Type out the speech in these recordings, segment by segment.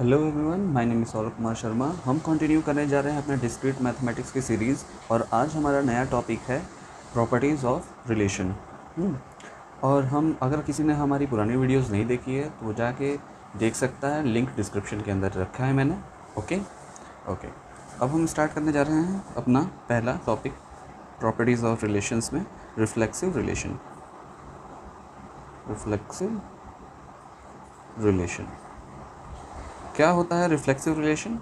Hello everyone, my name is Saurabh Kumar Sharma. हम continue करने जा रहे हैं अपने डिस्क्रीट मैथमेटिक्स की सीरीज़ और आज हमारा नया टॉपिक है प्रॉपर्टीज़ ऑफ रिलेशन। और हम अगर किसी ने हमारी पुरानी वीडियोस नहीं देखी है तो वो जाके देख सकता है, लिंक डिस्क्रिप्शन के अंदर रखा है मैंने। ओके। अब हम स्टार्ट करने जा रहे हैं अपना पहला टॉपिक प्रॉपर्टीज़ ऑफ रिलेशंस में रिफ्लेक्सिव रिलेशन। क्या होता है रिफ्लेक्सिव रिलेशन?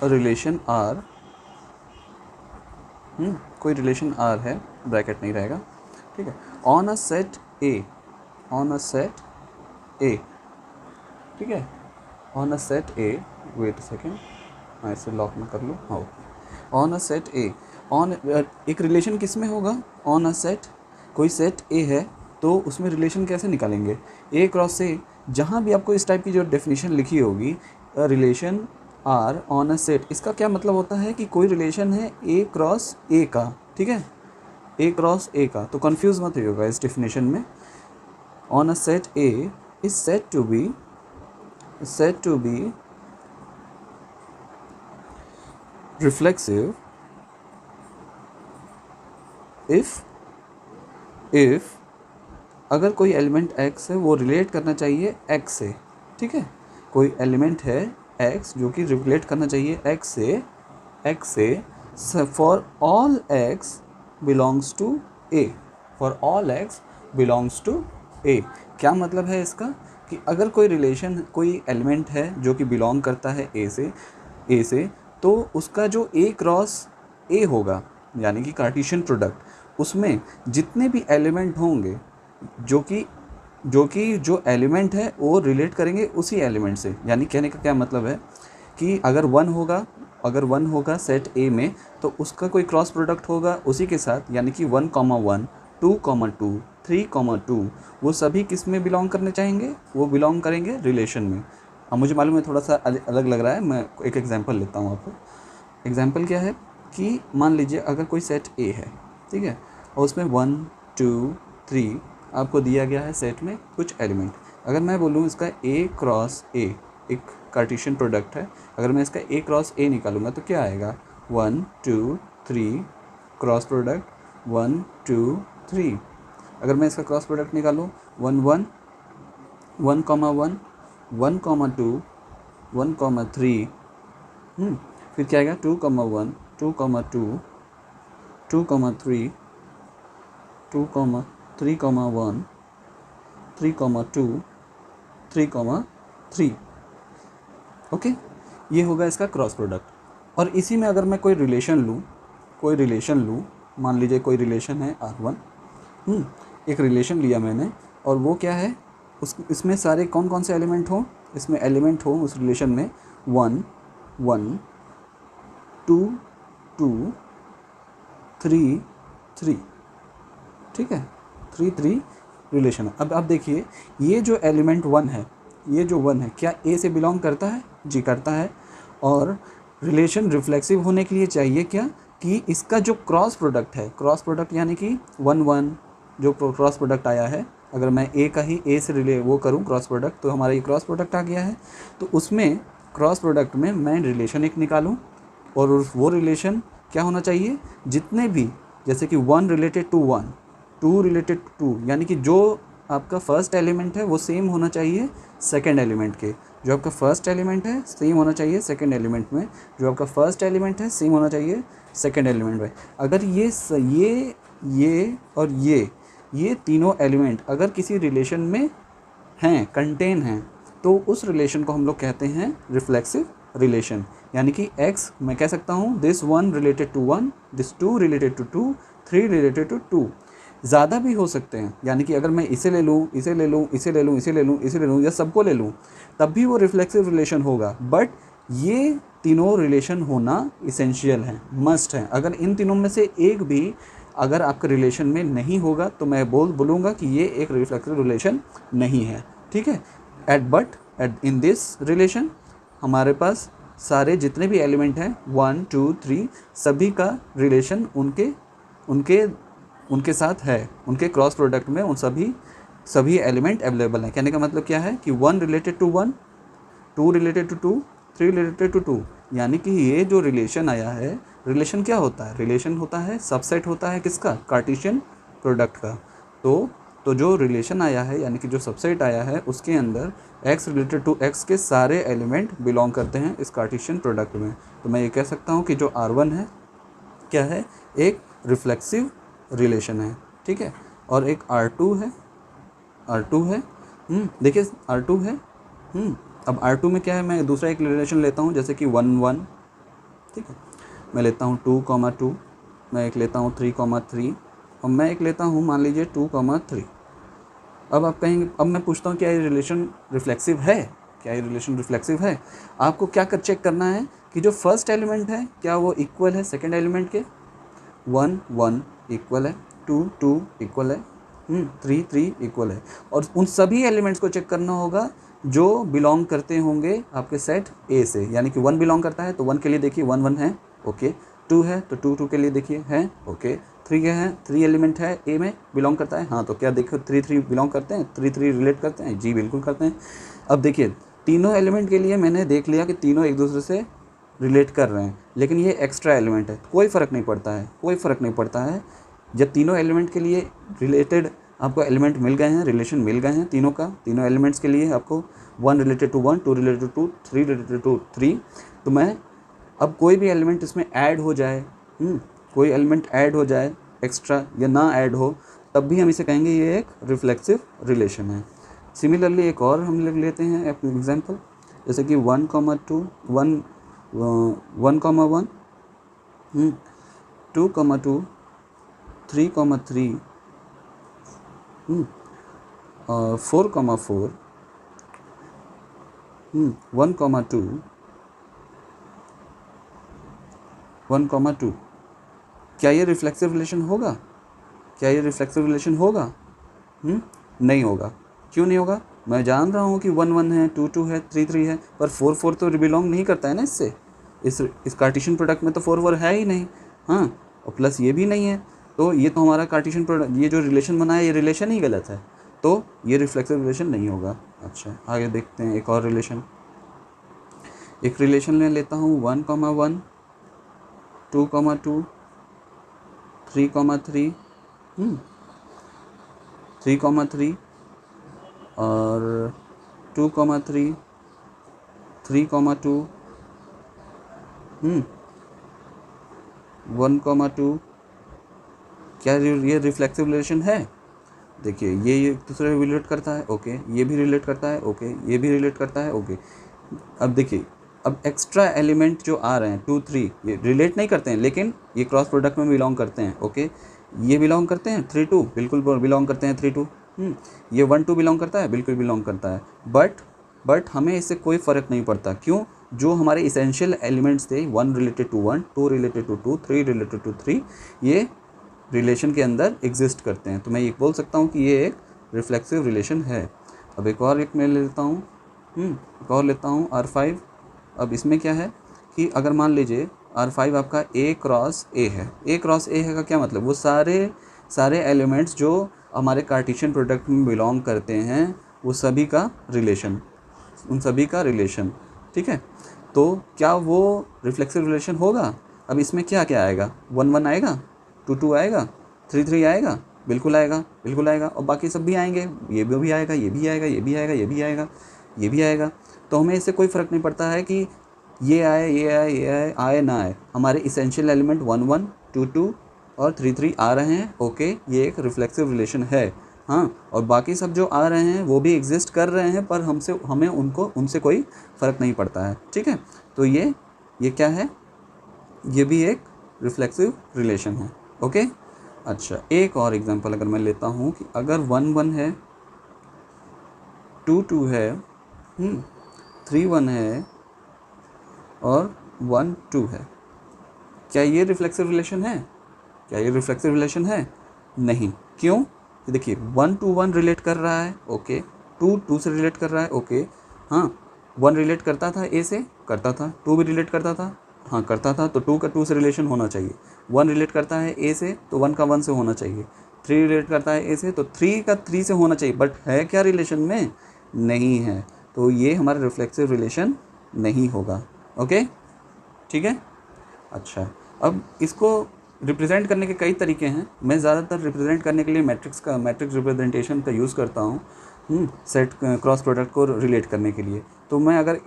रिलेशन आर, कोई रिलेशन आर है, ब्रैकेट नहीं रहेगा, ठीक है, ऑन अ सेट ए, ठीक है, on a set A, wait second, मैं इसे लॉक में कर लूँ। हाँ, ऑन अ सेट ए, एक रिलेशन किस में होगा? ऑन अ सेट, कोई सेट ए है तो उसमें रिलेशन कैसे निकालेंगे? ए क्रॉस ए, जहाँ भी आपको इस टाइप की जो डेफिनेशन लिखी होगी, relation R on a set, इसका क्या मतलब होता है कि कोई रिलेशन है ए क्रॉस ए का, ठीक है, ए क्रॉस ए का। तो कंफ्यूज मत होइएगा इस डेफिनेशन में। On a set A is set to be reflexive if अगर कोई एलिमेंट x है वो रिलेट करना चाहिए x से, ठीक है, कोई एलिमेंट है x जो कि रिलेट करना चाहिए x से for all x belongs to a, क्या मतलब है इसका? कि अगर कोई रिलेशन, कोई एलिमेंट है जो कि बिलोंग करता है a से तो उसका जो a क्रॉस a होगा, यानी कि कार्टेशियन प्रोडक्ट, उसमें जितने भी एलिमेंट होंगे जो एलिमेंट है वो रिलेट करेंगे उसी एलिमेंट से। यानी कहने का क्या मतलब है कि अगर वन होगा सेट ए में तो उसका कोई क्रॉस प्रोडक्ट होगा उसी के साथ, यानी कि 1,1, 2,2, 3,2, वो सभी किस में बिलोंग करने चाहेंगे? वो बिलोंग करेंगे रिलेशन में। अब मुझे मालूम है थोड़ा सा अलग लग रहा है, मैं एक एग्जांपल लेता हूँ आपको। एग्जांपल क्या है कि मान लीजिए अगर कोई सेट ए है, ठीक है, और उसमें 1, 2, 3 आपको दिया गया है सेट में कुछ एलिमेंट। अगर मैं बोलूँ इसका ए क्रॉस ए एक कार्टेशियन प्रोडक्ट है, अगर मैं इसका ए क्रॉस ए निकालूंगा तो क्या आएगा? 1, 2, 3 क्रॉस प्रोडक्ट 1, 2, 3। अगर मैं इसका क्रॉस प्रोडक्ट निकालूँ 1, 1, 1,1, 1,2, 1,3, फिर क्या आएगा? 2,1, 2,2, 2,3, 3,1, 3,2, 3,3। ओके, ये होगा इसका क्रॉस प्रोडक्ट। और इसी में अगर मैं कोई रिलेशन लूँ, मान लीजिए कोई रिलेशन है R1, एक रिलेशन लिया मैंने, और वो क्या है, इसमें सारे कौन कौन से एलिमेंट हों? इसमें एलिमेंट हो उस रिलेशन में 1, 1, 2, 2, 3, 3, ठीक है, 3, 3 रिलेशन। अब आप देखिए ये जो एलिमेंट 1 है, क्या ए से बिलोंग करता है? जी करता है। और रिलेशन रिफ्लेक्सिव होने के लिए चाहिए क्या? कि इसका जो क्रॉस प्रोडक्ट यानी कि 1, 1 जो क्रॉस प्रोडक्ट आया है, अगर मैं ए का ही ए से वो करूँ क्रॉस प्रोडक्ट, तो हमारा ये क्रॉस प्रोडक्ट आ गया है। तो उसमें क्रॉस प्रोडक्ट में मैं रिलेशन एक निकालूँ, और वो रिलेशन क्या होना चाहिए? जितने भी, जैसे कि 1 रिलेटेड टू 1, 2 रिलेटेड टू 2, यानी कि जो आपका फर्स्ट एलिमेंट है वो सेम होना चाहिए सेकंड एलिमेंट के। जो आपका फर्स्ट एलिमेंट है सेम होना चाहिए सेकंड एलिमेंट में, जो आपका फर्स्ट एलिमेंट है सेम होना चाहिए सेकंड एलिमेंट में। अगर ये और ये तीनों एलिमेंट अगर किसी रिलेशन में हैं, कंटेन हैं, तो उस रिलेशन को हम लोग कहते हैं रिफ्लेक्सिव रिलेशन। यानी कि x मैं कह सकता हूँ this 1 related to 1, this 2 related to 2, 3 related to 2। ज़्यादा भी हो सकते हैं, यानी कि अगर मैं इसे ले लूँ या सबको ले लूँ, तब भी वो रिफ्लेक्सिव रिलेशन होगा। बट ये तीनों रिलेशन होना इसेंशियल है, मस्ट है। अगर इन तीनों में से एक भी अगर आपके रिलेशन में नहीं होगा तो मैं बोलूँगा कि ये एक रिफ्लेक्सिव रिलेशन नहीं है, ठीक है। बट इन दिस रिलेशन हमारे पास सारे जितने भी एलिमेंट हैं 1, 2, 3 सभी का रिलेशन उनके साथ है, उनके क्रॉस प्रोडक्ट में उन सभी सभी एलिमेंट अवेलेबल हैं। कहने का मतलब क्या है कि 1 related to 1, 2 related to 2, 3 related to 2, यानी कि ये जो रिलेशन आया है, रिलेशन क्या होता है? रिलेशन होता है सबसेट होता है किसका? कार्टेशियन प्रोडक्ट का। तो जो रिलेशन आया है यानी कि जो सबसेट आया है उसके अंदर x रिलेटेड टू x के सारे एलिमेंट बिलोंग करते हैं इस कार्टेशियन प्रोडक्ट में। तो मैं ये कह सकता हूँ कि जो R1 है क्या है? एक रिफ्लेक्सिव रिलेशन है, ठीक है। और एक R2 है, R2 है, देखिए R2 है। अब R2 में क्या है? मैं दूसरा एक रिलेशन लेता हूँ जैसे कि 1 1, ठीक है। मैं लेता हूँ 2, 2, मैं एक लेता हूँ 3, 3, और मैं एक लेता हूँ मान लीजिए 2, 3। अब आप कहेंगे, अब मैं पूछता हूँ क्या ये रिलेशन रिफ्लेक्सिव है? क्या ये रिलेशन रिफ्लेक्सिव है? आपको क्या चेक करना है कि जो फर्स्ट एलिमेंट है क्या वो इक्वल है सेकंड एलिमेंट के? 1 1 इक्वल है, 2 2 इक्वल है, 3 3 इक्वल है। और उन सभी एलिमेंट्स को चेक करना होगा जो बिलोंग करते होंगे आपके सेट ए से, यानी कि 1 बिलोंग करता है तो 1 के लिए देखिए 1 1 है, ओके। 2 है तो 2 2 के लिए देखिए है, ओके। 3 है, 3 एलिमेंट है ए में बिलोंग करता है, हाँ। तो क्या देखो 3 3 बिलोंग करते हैं, 3 3 रिलेट करते हैं? जी बिल्कुल करते हैं। अब देखिए तीनों एलिमेंट के लिए मैंने देख लिया कि तीनों एक दूसरे से रिलेट कर रहे हैं, लेकिन ये एक्स्ट्रा एलिमेंट है, कोई फ़र्क नहीं पड़ता है, कोई फ़र्क नहीं पड़ता है। जब तीनों एलिमेंट के लिए रिलेटेड आपको एलिमेंट मिल गए हैं, रिलेशन मिल गए हैं तीनों का, तीनों एलिमेंट्स के लिए आपको 1 related to 1, 2 related to 2, 3 related to 3, तो मैं अब कोई भी एलिमेंट इसमें ऐड हो जाए, कोई एलिमेंट ऐड हो जाए एक्स्ट्रा या ना ऐड हो, तब भी हम इसे कहेंगे ये एक रिफ्लेक्सिव रिलेशन है। सिमिलरली एक और हम लोग लेते हैं एग्जांपल, जैसे कि 1 2 1 1 1, 2 2, 3 3, 4 4, 1 2, 1 2। क्या ये रिफ्लेक्सिव रिलेशन होगा? क्या ये रिफ्लेक्सिव रिलेशन होगा? नहीं होगा। क्यों नहीं होगा? मैं जान रहा हूँ कि 1 1 है, 2 2 है, 3 3 है, पर 4 4 तो बिलोंग नहीं करता है ना इससे। इस कार्टेशियन प्रोडक्ट में तो 4 4 है ही नहीं, हाँ। और प्लस ये भी नहीं है, तो ये तो हमारा कार्टेशियन प्रोडक्ट, ये जो रिलेशन बना है ये रिलेशन ही गलत है, तो ये रिफ्लेक्सिव रिलेशन नहीं होगा। अच्छा आगे देखते हैं एक और रिलेशन। एक रिलेशन ले लेता हूँ 1 1, 2 2, 3 3, 3 3, और 2 3, 3 2, 1 2। क्या ये रिफ्लेक्सिव रिलेशन है? देखिए ये एक दूसरे से रिलेट करता है, ओके। ये भी रिलेट करता है, ओके। ये भी रिलेट करता है, ओके। अब देखिए अब एक्स्ट्रा एलिमेंट जो आ रहे हैं 2 3, ये रिलेट नहीं करते हैं लेकिन ये क्रॉस प्रोडक्ट में बिलोंग करते हैं, ओके। ये बिलोंग करते हैं 3 2, बिल्कुल बिलोंग करते हैं 3 2। ये 1 2 बिलोंग करता है, बिल्कुल बिलोंग करता है। बट हमें इससे कोई फ़र्क नहीं पड़ता, क्यों? जो हमारे इसेंशियल एलिमेंट्स थे 1 related to 1, 2 related to 2, 3 related to 3, ये रिलेशन के अंदर एग्जिस्ट करते हैं। तो मैं ये बोल सकता हूँ कि ये एक रिफ्लेक्सिव रिलेशन है। अब एक और मैं लेता हूँ, एक और लेता हूँ R5। अब इसमें क्या है कि अगर मान लीजिए R5 आपका A क्रॉस A है। A क्रॉस A है का क्या मतलब? वो सारे एलिमेंट्स जो हमारे कार्टेशियन प्रोडक्ट में बिलोंग करते हैं वो सभी का रिलेशन, उन सभी का रिलेशन, ठीक है। तो क्या वो रिफ्लेक्सिव रिलेशन होगा? अब इसमें क्या क्या आएगा? 1 1 आएगा, 2 2 आएगा, 3 3 आएगा, बिल्कुल आएगा, बिल्कुल आएगा, और बाकी सब भी आएंगे, ये भी आएगा, ये भी आएगा, ये भी आएगा, ये भी आएगा, ये भी आएगा। तो हमें इससे कोई फ़र्क नहीं पड़ता है कि ये आए, ये आए, ये आए ना आए, हमारे इसेंशियल एलिमेंट 1 1, 2 2 और 3 3 आ रहे हैं, ओके। ये एक रिफ्लेक्सिव रिलेशन है, हाँ। और बाकी सब जो आ रहे हैं वो भी एग्जिस्ट कर रहे हैं, पर हमें उनसे कोई फ़र्क नहीं पड़ता है, ठीक है। तो ये क्या है? ये भी एक रिफ्लेक्सिव रिलेशन है, ओके। अच्छा एक और एग्जांपल अगर मैं लेता हूँ कि अगर 1 1 है, 2 2 है, 3 1 है और 1 2 है, क्या ये रिफ्लेक्सिव रिलेशन है? क्या ये रिफ्लेक्सिव रिलेशन है? नहीं। क्यों? देखिए 1 2 1 रिलेट कर रहा है, ओके। 2 2 से रिलेट कर रहा है, ओके। हाँ 1 रिलेट करता था ए से, करता था। 2 भी रिलेट करता था, हाँ करता था। तो 2 का 2 से रिलेशन होना चाहिए। 1 रिलेट करता है ए से तो 1 का 1 से होना चाहिए। 3 रिलेट करता है ए से, तो 3 का 3 से होना चाहिए, बट है क्या रिलेशन में? नहीं है, तो ये हमारा रिफ्लेक्सिव रिलेशन नहीं होगा। ओके, ठीक है। अच्छा, अब इसको रिप्रेजेंट करने के कई तरीके हैं। मैं ज़्यादातर रिप्रेजेंट करने के लिए मैट्रिक्स रिप्रेजेंटेशन का यूज़ करता हूँ सेट क्रॉस प्रोडक्ट को रिलेट करने के लिए। तो मैं अगर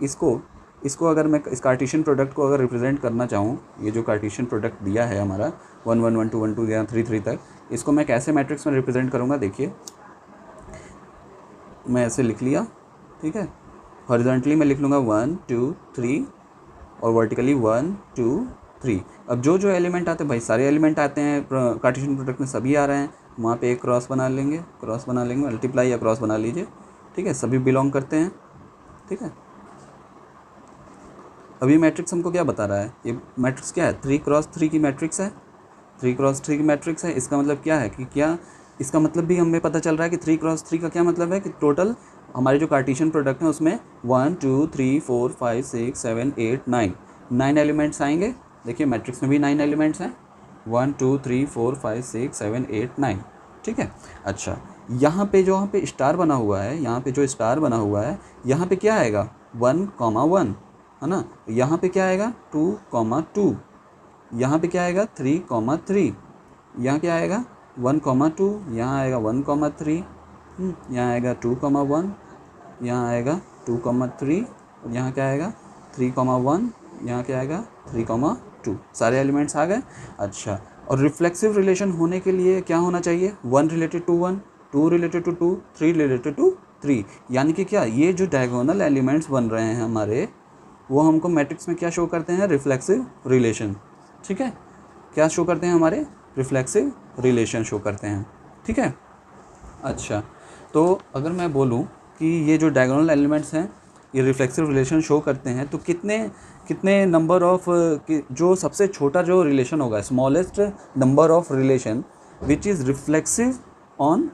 इसको अगर मैं इस कार्टेशियन प्रोडक्ट को अगर रिप्रेजेंट करना चाहूँ, ये जो कार्टेशियन प्रोडक्ट दिया है हमारा 1 1 1 2 1 2 या 3 3 तक, इसको मैं कैसे मैट्रिक्स में रिप्रेजेंट करूँगा? देखिए, मैं ऐसे लिख लिया, ठीक है। हॉरिजॉन्टली मैं लिख लूँगा 1 2 3 और वर्टिकली 1 2 3। अब जो जो एलिमेंट आते हैं भाई, सारे एलिमेंट आते हैं कार्टेशियन प्रोडक्ट में, सभी आ रहे हैं, वहाँ पे एक क्रॉस बना लेंगे, मल्टीप्लाई या क्रॉस बना लीजिए, ठीक है। सभी बिलोंग करते हैं, ठीक है। अभी मैट्रिक्स हमको क्या बता रहा है? ये मैट्रिक्स क्या है? 3 क्रॉस 3 की मैट्रिक्स है, 3 क्रॉस 3 की मैट्रिक्स है। इसका मतलब क्या है कि क्या, इसका मतलब भी हमें पता चल रहा है कि 3 क्रॉस 3 का क्या मतलब है कि टोटल हमारे जो कार्टेशियन प्रोडक्ट है उसमें 1 2 3 4 5 6 7 8 9 एलिमेंट्स आएंगे। देखिए मैट्रिक्स में भी 9 एलिमेंट्स हैं, 1 2 3 4 5 6 7 8 9, ठीक है। अच्छा, यहाँ पे स्टार बना हुआ है, यहाँ पे जो स्टार बना हुआ है, यहाँ पे क्या आएगा? 1 1 है ना। यहाँ पे क्या आएगा? 2 2, यहाँ पे क्या आएगा? 3 3, यहाँ क्या आएगा? 1 2, यहाँ आएगा 1 3, यहाँ आएगा 2 1, यहाँ आएगा 2 3, और यहाँ क्या आएगा? 3 1, यहाँ क्या आएगा? 3 2। सारे एलिमेंट्स आ गए। अच्छा, और रिफ्लेक्सिव रिलेशन होने के लिए क्या होना चाहिए? 1 related to 1, 2 related to 2, 3 related to 3। यानी कि क्या, ये जो डायगोनल एलिमेंट्स बन रहे हैं हमारे, वो हमको मैट्रिक्स में क्या शो करते हैं? रिफ्लेक्सिव रिलेशन, ठीक है। क्या शो करते हैं? हमारे रिफ्लेक्सिव रिलेशन शो करते हैं, ठीक है। अच्छा, तो अगर मैं बोलूँ कि ये जो डायगोनल एलिमेंट्स हैं ये रिफ्लेक्सिव रिलेशन शो करते हैं, तो कितने नंबर ऑफ, जो सबसे छोटा जो रिलेशन होगा, smallest number of relation which is reflexive on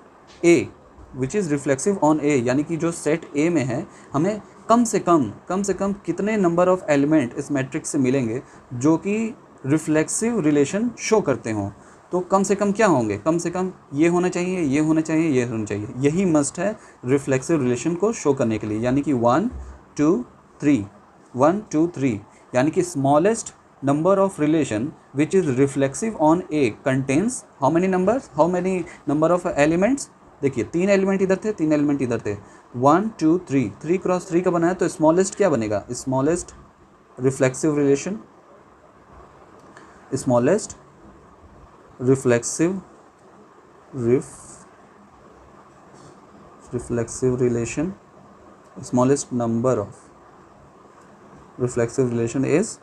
A, यानी कि जो सेट ए में है, हमें कम से कम कितने नंबर ऑफ एलिमेंट इस मैट्रिक्स से मिलेंगे जो कि रिफ्लेक्सिव रिलेशन शो करते हों। तो कम से कम क्या होंगे? कम से कम ये होना चाहिए, ये होना चाहिए, ये होना चाहिए। यही मस्ट है रिफ्लेक्सिव रिलेशन को शो करने के लिए, यानी कि 1 2 3, 1 2 3, यानी कि smallest number of relation which is reflexive on A contains how many number of elements? देखिए 3 एलिमेंट इधर थे, 3 एलिमेंट इधर थे, 1 2 3, 3 क्रॉस 3 का बनाया, तो स्मॉलेस्ट क्या बनेगा? Smallest reflexive relation, smallest reflexive relation, smallest number of reflexive relation is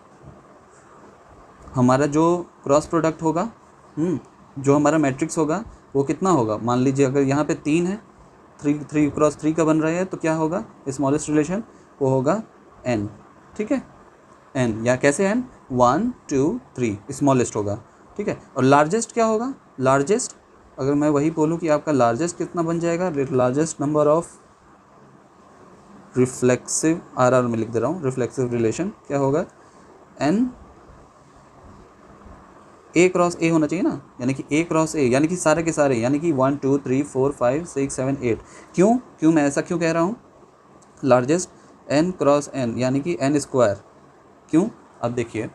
हमारा जो क्रॉस प्रोडक्ट होगा, जो हमारा मैट्रिक्स होगा वो कितना होगा? मान लीजिए अगर यहाँ पे 3 है, 3 क्रॉस 3 का बन रहा है, तो क्या होगा स्मॉलेस्ट रिलेशन? वो होगा n, ठीक है, n, या कैसे n? 1 2 3 स्मॉलेस्ट होगा, ठीक है। और लार्जेस्ट क्या होगा? लार्जेस्ट, अगर मैं वही बोलूँ कि आपका लार्जेस्ट कितना बन जाएगा? Largest number of reflexive, R में लिख दे रहा हूँ, रिफ्लेक्सिव रिलेशन क्या होगा? n, ए क्रॉस ए होना चाहिए ना, यानी कि ए क्रॉस ए, यानी कि सारे के सारे, यानी कि 1 2 3 4 5 6 7 8। क्यों मैं ऐसा क्यों कह रहा हूँ? लार्जेस्ट n क्रॉस n, यानी कि n स्क्वायर। क्यों? अब देखिए,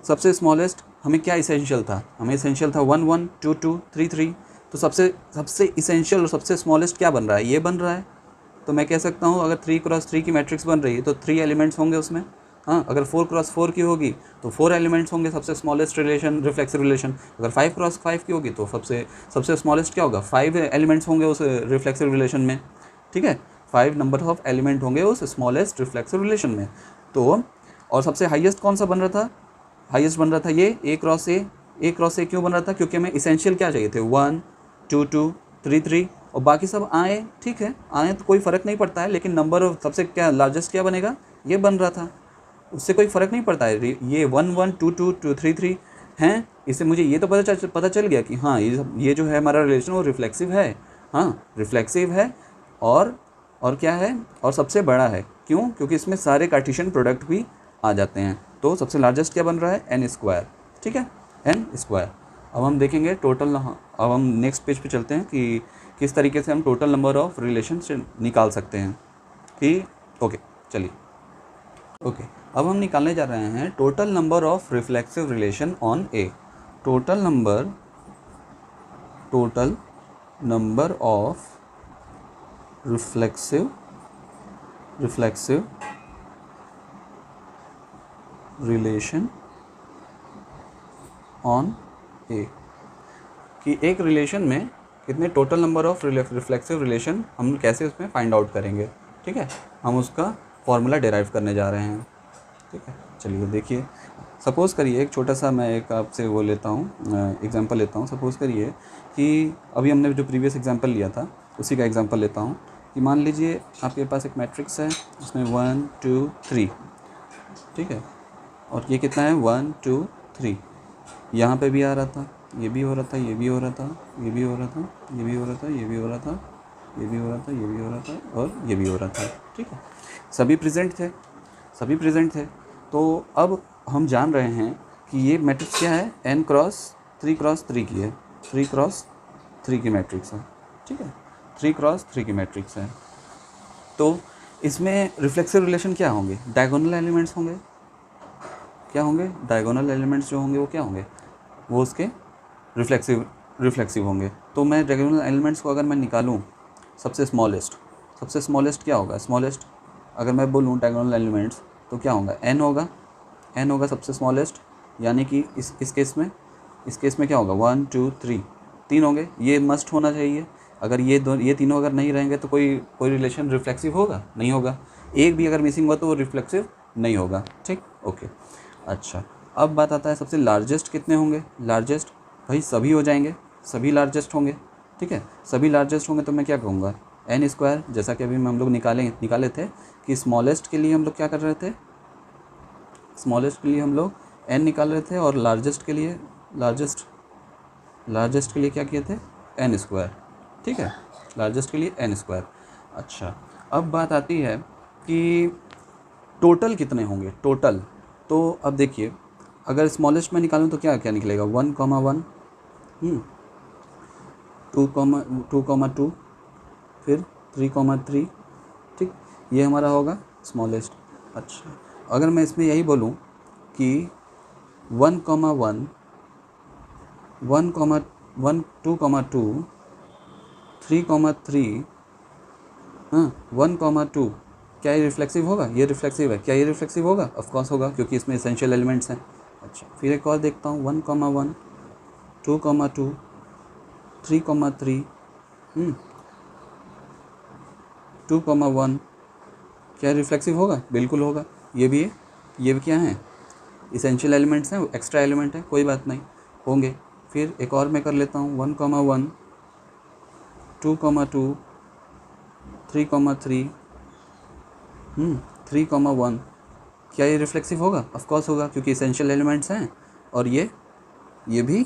सबसे स्मॉलेस्ट हमें क्या इसेंशियल था? हमें इसेंशियल था 1 1 2 2 3 3। तो सबसे इसेंशियल और सबसे स्मॉलेस्ट क्या बन रहा है? ये बन रहा है। तो मैं कह सकता हूँ अगर 3 क्रॉस 3 की मैट्रिक्स बन रही है तो 3 एलिमेंट्स होंगे उसमें। हाँ, अगर 4 क्रॉस 4 की होगी तो 4 एलिमेंट्स होंगे, सबसे स्मॉलेस्ट रिलेशन रिफ्लेक्सिव रिलेशन। अगर 5 क्रॉस 5 की होगी तो सबसे स्मॉलेस्ट क्या होगा? 5 एलिमेंट्स होंगे उस रिफ्लेक्सिव रिलेशन में, ठीक है। 5 नंबर ऑफ एलिमेंट होंगे उस स्मॉलेस्ट रिफ्लेक्सिव रिलेशन में। तो और सबसे हाईएस्ट कौन सा बन रहा था? हाईएस्ट बन रहा था ये ए क्रॉस ए। ए क्रॉस ए क्यों बन रहा था? क्योंकि हमें इसेंशियल क्या चाहिए थे? 1 2 2 3 3, और बाकी सब आए, ठीक है, आए तो कोई फ़र्क नहीं पड़ता है, लेकिन नंबर ऑफ सबसे क्या लार्जेस्ट क्या बनेगा? ये बन रहा था, उससे कोई फ़र्क नहीं पड़ता है। ये 1 1 2 2 2 3 3 हैं, इससे मुझे ये तो पता चल गया कि हाँ ये जो है हमारा रिलेशन वो रिफ्लेक्सिव है। हाँ, रिफ्लेक्सिव है, और क्या है? और सबसे बड़ा है। क्यों? क्योंकि इसमें सारे कार्टेशियन प्रोडक्ट भी आ जाते हैं। तो सबसे लार्जेस्ट क्या बन रहा है? n स्क्वायर, ठीक है, n स्क्वायर। अब हम देखेंगे टोटल, अब हम नेक्स्ट पेज पे चलते हैं कि किस तरीके से हम टोटल नंबर ऑफ रिलेशन से निकाल सकते हैं कि ओके चलिए ओके। अब हम निकालने जा रहे हैं total number of reflexive relation on A. Total number of reflexive relation on A, कि एक रिलेशन में कितने total number of reflexive relation हम कैसे उसमें फाइंड आउट करेंगे। ठीक है, हम उसका फॉर्मूला डेराइव करने जा रहे हैं। ठीक है, चलिए देखिए, सपोज़ करिए एक छोटा सा मैं एक आपसे वो लेता हूँ एग्जांपल लेता हूँ। सपोज़ करिए कि अभी हमने जो प्रीवियस एग्जांपल लिया था उसी का एग्जांपल लेता हूँ कि मान लीजिए आपके पास एक मैट्रिक्स है, उसमें 1 2 3, ठीक है, और ये कितना है 1 2 3। यहाँ पे भी आ रहा था, ये भी हो रहा था, ये भी हो रहा था, ये भी हो रहा था, ये भी हो रहा था, ये भी हो रहा था, ये भी हो रहा था, ये भी हो रहा था और ये भी हो रहा था। ठीक है, सभी प्रेजेंट थे। तो अब हम जान रहे हैं कि ये मैट्रिक्स क्या है, n क्रॉस 3 की है, 3 की मैट्रिक्स है। ठीक है, 3 की मैट्रिक्स है। तो इसमें रिफ्लेक्सिव रिलेशन क्या होंगे, डायगोनल एलिमेंट्स होंगे। क्या होंगे, डायगोनल एलिमेंट्स जो होंगे वो क्या होंगे, वो उसके रिफ्लेक्सिव होंगे। तो मैं डायगोनल एलिमेंट्स को अगर मैं निकालूं, सबसे स्मॉलेस्ट क्या होगा, स्मॉलेस्ट अगर मैं बोलूं डायगोनल एलिमेंट्स तो क्या होगा, n होगा सबसे स्मॉलेस्ट, यानी कि इस केस में क्या होगा 1 2 3 होंगे। ये मस्ट होना चाहिए। अगर ये तीनों अगर नहीं रहेंगे तो कोई रिलेशन रिफ्लेक्सिव होगा, नहीं होगा। एक भी अगर मिसिंग हुआ तो वो रिफ्लेक्सिव नहीं होगा। ठीक, ओके। अच्छा, अब बात आता है सबसे लार्जेस्ट कितने होंगे। लार्जेस्ट भाई सभी हो जाएंगे, सभी लार्जेस्ट होंगे। ठीक है, सभी लार्जेस्ट होंगे तो मैं क्या कहूँगा, n², जैसा कि अभी हम लोग निकाले थे कि स्मॉलेस्ट के लिए हम लोग क्या कर रहे थे, स्मॉलेस्ट के लिए हम लोग n निकाल रहे थे और लार्जेस्ट के लिए क्या किए थे, n²। ठीक है, लार्जेस्ट के लिए n²। अच्छा, अब बात आती है कि टोटल कितने होंगे, टोटल। तो अब देखिए, अगर स्मॉलेस्ट में निकालूं तो क्या निकलेगा, 1 1 2 2 फिर 3 3। ठीक, ये हमारा होगा स्मॉलेस्ट। अच्छा, अगर मैं इसमें यही बोलूं कि 1 1 1 2 2 3 3, हाँ 1 2, क्या ये रिफ्लेक्सिव होगा, ये रिफ्लेक्सिव है, क्या ये रिफ्लेक्सिव होगा, ऑफ कोर्स होगा, क्योंकि इसमें एसेंशियल एलिमेंट्स हैं। अच्छा, फिर एक और देखता हूँ, 1 1 2 2 3 3, 2 1, क्या रिफ्लेक्सिव होगा, बिल्कुल होगा। ये भी क्या है, एसेंशियल एलिमेंट्स हैं, एक्स्ट्रा एलिमेंट है, कोई बात नहीं, होंगे। फिर एक और मैं कर लेता हूँ, 1 1 2 2 3 3, 3 1, क्या ये रिफ्लेक्सिव होगा, ऑफ कोर्स होगा, क्योंकि एसेंशियल एलिमेंट्स हैं। और ये भी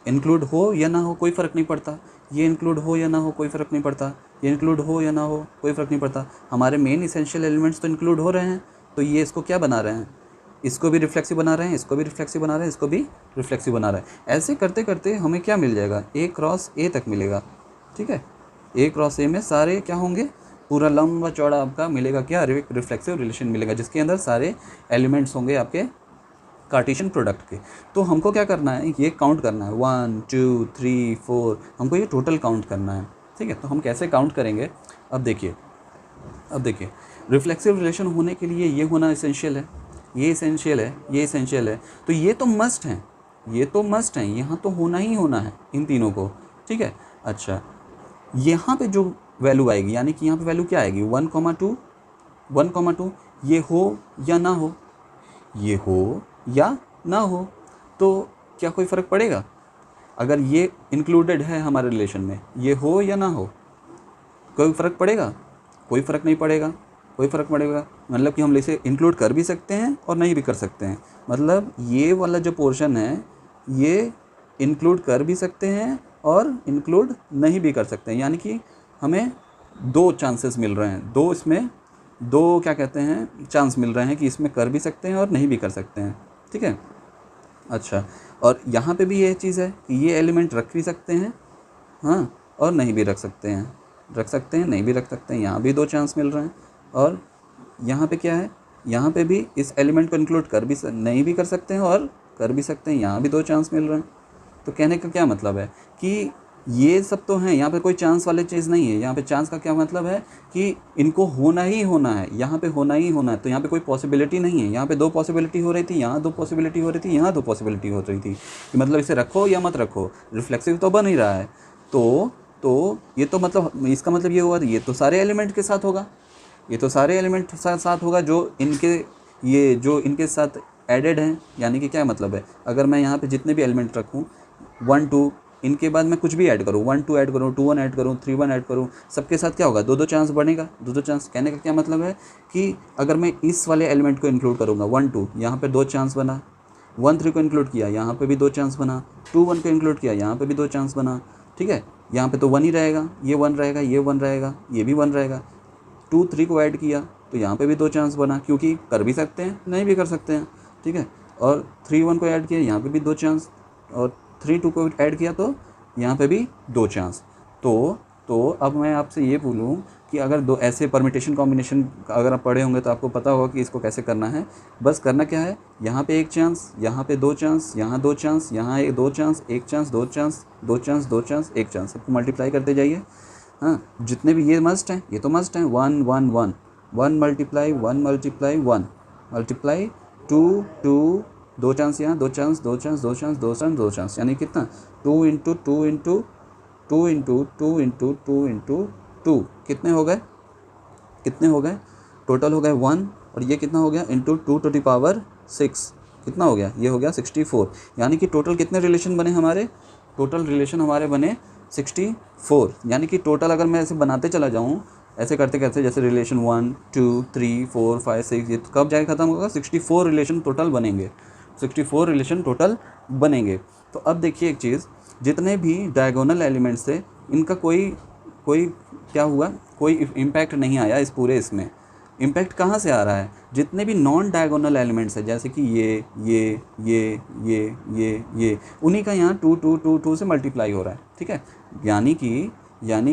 इंक्लूड हो या ना हो कोई फ़र्क नहीं पड़ता, ये इंक्लूड हो या ना हो कोई फ़र्क नहीं पड़ता, ये इंक्लूड हो या ना हो कोई फ़र्क नहीं पड़ता। हमारे मेन एसेंशियल एलिमेंट्स तो इंक्लूड हो रहे हैं, तो ये इसको क्या बना रहे हैं, इसको भी रिफ्लेक्सिव बना रहे हैं, इसको भी रिफ्लेक्सिव बना रहे हैं, इसको भी रिफ्लेक्सिव बना रहे हैं। ऐसे करते करते हमें क्या मिल जाएगा, A क्रॉस A तक मिलेगा। ठीक है, A क्रॉस A में सारे क्या होंगे, पूरा लंबा चौड़ा आपका मिलेगा क्या, रिफ्लेक्सिव रिलेशन मिलेगा, जिसके अंदर सारे एलिमेंट्स होंगे आपके कार्टेशियन प्रोडक्ट के। तो हमको क्या करना है, ये काउंट करना है, 1 2 3 4, हमको ये टोटल काउंट करना है। ठीक है, तो हम कैसे काउंट करेंगे, अब देखिए रिफ्लेक्सिव रिलेशन होने के लिए ये होना एसेंशियल है, ये एसेंशियल है, तो ये तो मस्ट हैं, यहाँ तो होना ही होना है इन तीनों को। ठीक है, अच्छा, यहाँ पे जो वैल्यू आएगी, यानी कि यहाँ पे वैल्यू क्या आएगी, 1 2, ये हो या ना हो, ये हो या ना हो, तो क्या कोई फ़र्क पड़ेगा, अगर ये इंक्लूडेड है हमारे रिलेशन में, ये हो या ना हो, कोई फ़र्क पड़ेगा, कोई फ़र्क नहीं पड़ेगा, मतलब कि हम इसे इंक्लूड कर भी सकते हैं और नहीं भी कर सकते हैं। मतलब ये वाला जो पोर्शन है ये इंक्लूड कर भी सकते हैं और इंक्लूड नहीं भी कर सकते हैं, यानी कि हमें 2 चांसेस मिल रहे हैं, दो क्या कहते हैं, चांस मिल रहे हैं कि इसमें कर भी सकते हैं और नहीं भी कर सकते हैं। ठीक है, अच्छा, और यहाँ पे भी ये चीज़ है कि ये एलिमेंट रख भी सकते हैं, हाँ, और नहीं भी रख सकते हैं, रख सकते हैं, नहीं भी रख सकते हैं, यहाँ भी 2 चांस मिल रहे हैं। और यहाँ पे क्या है, यहाँ पे भी इस एलिमेंट को इंक्लूड कर भी नहीं भी कर सकते हैं और कर भी सकते हैं, यहाँ भी 2 चांस मिल रहे हैं। तो कहने का क्या मतलब है कि ये सब तो हैं, यहाँ पे कोई चांस वाली चीज़ नहीं है। यहाँ पे चांस का क्या मतलब है कि इनको होना ही होना है, यहाँ पे होना ही होना है। तो यहाँ पे कोई पॉसिबिलिटी नहीं है। यहाँ पे 2 पॉसिबिलिटी हो रही थी, यहाँ 2 पॉसिबिलिटी हो रही थी, यहाँ 2 पॉसिबिलिटी हो रही थी कि मतलब इसे रखो या मत रखो, रिफ्लेक्सिव तो बन ही रहा है। तो ये तो मतलब इसका मतलब ये हुआ, ये तो सारे एलिमेंट के साथ होगा, ये तो सारे एलिमेंट साथ होगा जो इनके साथ एडेड हैं। यानी कि क्या मतलब है, अगर मैं यहाँ पे जितने भी एलिमेंट रखूँ 1 2, इनके बाद मैं कुछ भी ऐड करूँ, 1 2 ऐड करूँ, 2 1 ऐड करूँ, 3 1 ऐड करूँ, सबके साथ क्या होगा, 2 चांस बनेगा, 2 चांस। कहने का क्या मतलब है कि अगर मैं इस वाले एलिमेंट को इंक्लूड करूँगा 1 2, यहाँ पे 2 चांस बना, 1 3 को इंक्लूड किया, यहाँ पे भी 2 चांस बना, 2 1 को इंक्लूड किया, यहाँ पे भी 2 चांस बना। ठीक है, यहाँ पे तो 1 ही रहेगा, ये 1 रहेगा, ये 1 रहेगा, ये भी 1 रहेगा। 2 3 को ऐड किया तो यहाँ पे भी 2 चांस बना, क्योंकि कर भी सकते हैं, नहीं भी कर सकते हैं। ठीक है, और 3 1 को ऐड किया, यहाँ पे भी 2 चांस, और 3 2 को ऐड किया तो यहाँ पे भी 2 चांस। तो अब मैं आपसे ये बोलूँ कि अगर 2 ऐसे परमिटेशन कॉम्बिनेशन अगर आप पढ़े होंगे तो आपको पता होगा कि इसको कैसे करना है। बस करना क्या है, यहाँ पे 1 चांस, यहाँ पे 2 चांस, यहाँ 2 चांस, यहाँ 2 chance, 1 chance, 2 chance, 2 chance, 2 chance, 1 chance, सबको मल्टीप्लाई करते जाइए। हाँ, जितने भी ये मस्ट हैं, ये तो मस्ट हैं, 1 1 1, 1 मल्टीप्लाई 1 मल्टीप्लाई 1 मल्टीप्लाई 2 2, 2 चांस यहाँ, 2 chance, 2 chance, 2 chance, 2 chance, 2 chance, यानी कितना, 2 into 2 into 2 into 2 into 2 into 2, कितने हो गए, कितने हो गए, टोटल हो गए 1, और ये कितना हो गया, इंटू 2 टू द पावर 6, कितना हो गया, ये हो गया 64। यानी कि टोटल कितने रिलेशन बने हमारे, टोटल रिलेशन हमारे बने 64। यानी कि टोटल अगर मैं ऐसे बनाते चला जाऊँ, ऐसे करते करते, जैसे रिलेशन 1 2 3 4 5 6, ये कब जाके ख़त्म होगा, 64 रिलेशन टोटल बनेंगे, 64 रिलेशन टोटल बनेंगे। तो अब देखिए एक चीज़, जितने भी डायगोनल एलिमेंट्स थे इनका कोई क्या हुआ, कोई इम्पैक्ट नहीं आया इस पूरे इसमें। इम्पैक्ट कहाँ से आ रहा है, जितने भी नॉन डायगोनल एलिमेंट्स हैं, जैसे कि ये उन्हीं का यहाँ 2 2 2 2 से मल्टीप्लाई हो रहा है। ठीक है, यानी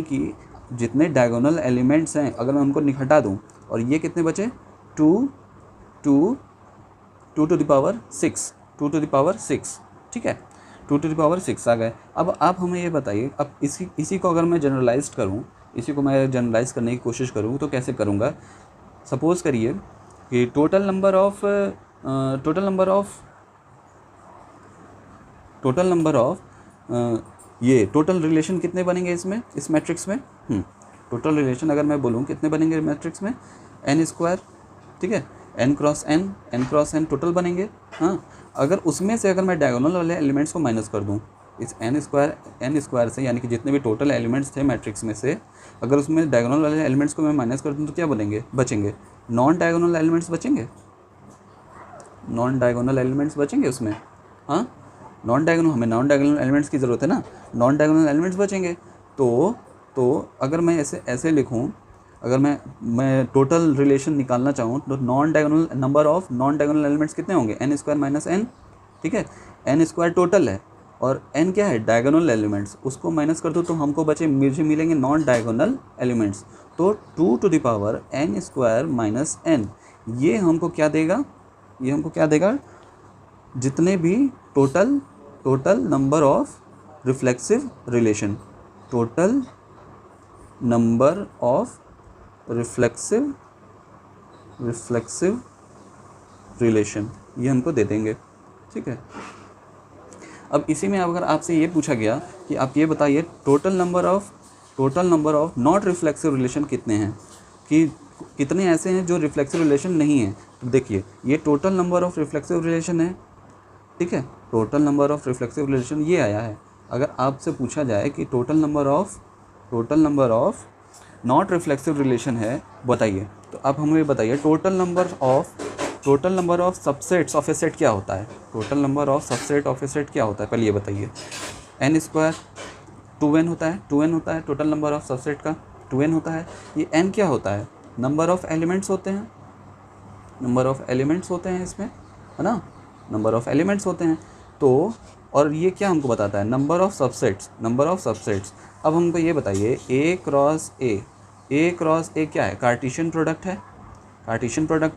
कि जितने डायगोनल एलिमेंट्स हैं अगर मैं उनको हटा दूँ, और ये कितने बचे, 2 2 2 to the power 6, 2 to the power 6। ठीक है, 2 टू द पावर 6 आ गए। अब आप हमें ये बताइए, अब इसी को अगर मैं जनरलाइज करूँ, इसी को मैं जनरलाइज करने की कोशिश करूँ तो कैसे करूँगा। सपोज़ करिए कि टोटल नंबर ऑफ ये टोटल रिलेशन कितने बनेंगे इसमें, इस मैट्रिक्स में, टोटल रिलेशन अगर मैं बोलूँ कितने बनेंगे मैट्रिक्स में, n²। ठीक है, n क्रॉस n टोटल बनेंगे। हाँ, अगर उसमें से अगर मैं डायगोनल वाले एलिमेंट्स को माइनस कर दूँ इस n स्क्वायर से, यानी कि जितने भी टोटल एलिमेंट्स थे मैट्रिक्स में से, अगर उसमें डायगोनल वाले एलिमेंट्स को मैं माइनस कर दूँ तो क्या बचेंगे, नॉन डायगोनल एलिमेंट्स बचेंगे, नॉन डायगोनल एलिमेंट्स बचेंगे उसमें। हाँ, हमें नॉन डायगोनल एलिमेंट्स की ज़रूरत है ना, नॉन डायगोनल एलिमेंट्स बचेंगे। तो अगर मैं ऐसे लिखूँ, अगर मैं टोटल रिलेशन निकालना चाहूँ तो number of non diagonal elements कितने होंगे, n² माइनस n। ठीक है, n² टोटल है और n क्या है, डायगोनल एलिमेंट्स, उसको माइनस कर दो तो हमको मुझे मिलेंगे नॉन डायगोनल एलिमेंट्स। तो 2 to the power n² minus n, ये हमको क्या देगा, जितने भी total number of reflexive relation, total number of reflexive relation, ये हमको दे देंगे। ठीक है, अब इसी में अगर आपसे ये पूछा गया कि आप ये बताइए total number of not reflexive relation कितने हैं, कि कितने ऐसे हैं जो रिफ्लेक्सिव रिलेशन नहीं है। तो देखिए ये total number of reflexive relation है। ठीक है, total number of reflexive relation ये आया है। अगर आपसे पूछा जाए कि total number of not reflexive relation है बताइए, तो आप हमें बताइए total number of subsets of A set क्या होता है, total number of subset of A set क्या होता है, पहले ये बताइए। n² 2n होता है टोटल नंबर ऑफ सबसेट का, 2n होता है। ये n क्या होता है, नंबर ऑफ एलिमेंट्स होते हैं, इसमें, है ना, नंबर ऑफ एलिमेंट्स होते हैं। तो और ये क्या हमको बताता है, नंबर ऑफ़ सबसेट्स। अब हमको ये बताइए ए क्रॉस ए क्या है, कार्टेशियन प्रोडक्ट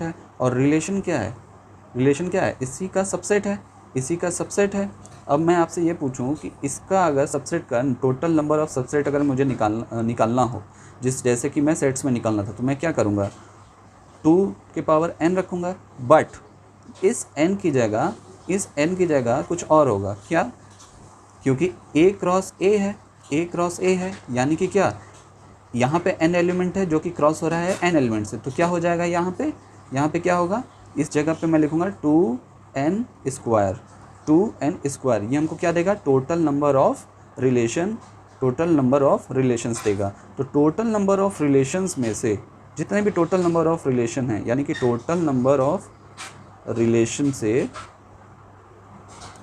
है, और रिलेशन क्या है, इसी का सबसेट है। अब मैं आपसे ये पूछूं कि इसका अगर सबसेट का टोटल नंबर ऑफ़ सबसेट अगर मुझे निकालना हो, जैसे कि मैं सेट्स में निकालना था, तो मैं क्या करूँगा, 2 के पावर n रखूँगा। बट इस n की जगह कुछ और होगा, क्या, क्योंकि a क्रॉस a है, यानी कि क्या, यहाँ पे n एलिमेंट है जो कि क्रॉस हो रहा है n एलिमेंट से, तो क्या हो जाएगा, यहाँ पे क्या होगा, इस जगह पे मैं लिखूँगा 2n स्क्वायर। ये हमको क्या देगा, टोटल नंबर ऑफ रिलेशंस देगा। तो टोटल नंबर ऑफ रिलेशंस में से जितने भी टोटल नंबर ऑफ रिलेशन हैं, यानी कि टोटल नंबर ऑफ रिलेशन से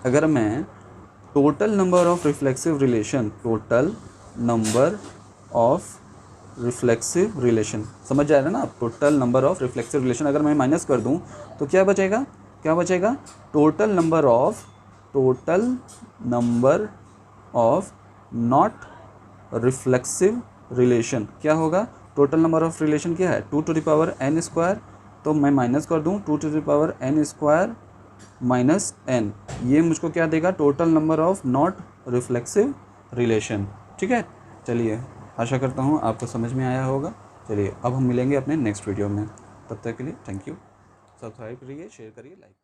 अगर मैं total number of reflexive relation समझ जाएगा ना, total number of reflexive relation अगर मैं माइनस कर दूं तो क्या बचेगा, total number of not reflexive relation क्या होगा, टोटल नंबर ऑफ रिलेशन क्या है, 2 to the power n square. तो मैं माइनस कर दूं 2 to the power n square minus n, ये मुझको क्या देगा, total number of not reflexive relation. ठीक है, चलिए आशा करता हूँ आपको समझ में आया होगा। चलिए अब हम मिलेंगे अपने नेक्स्ट वीडियो में, तब तक के लिए थैंक यू। सब्सक्राइब करिए, शेयर करिए, लाइक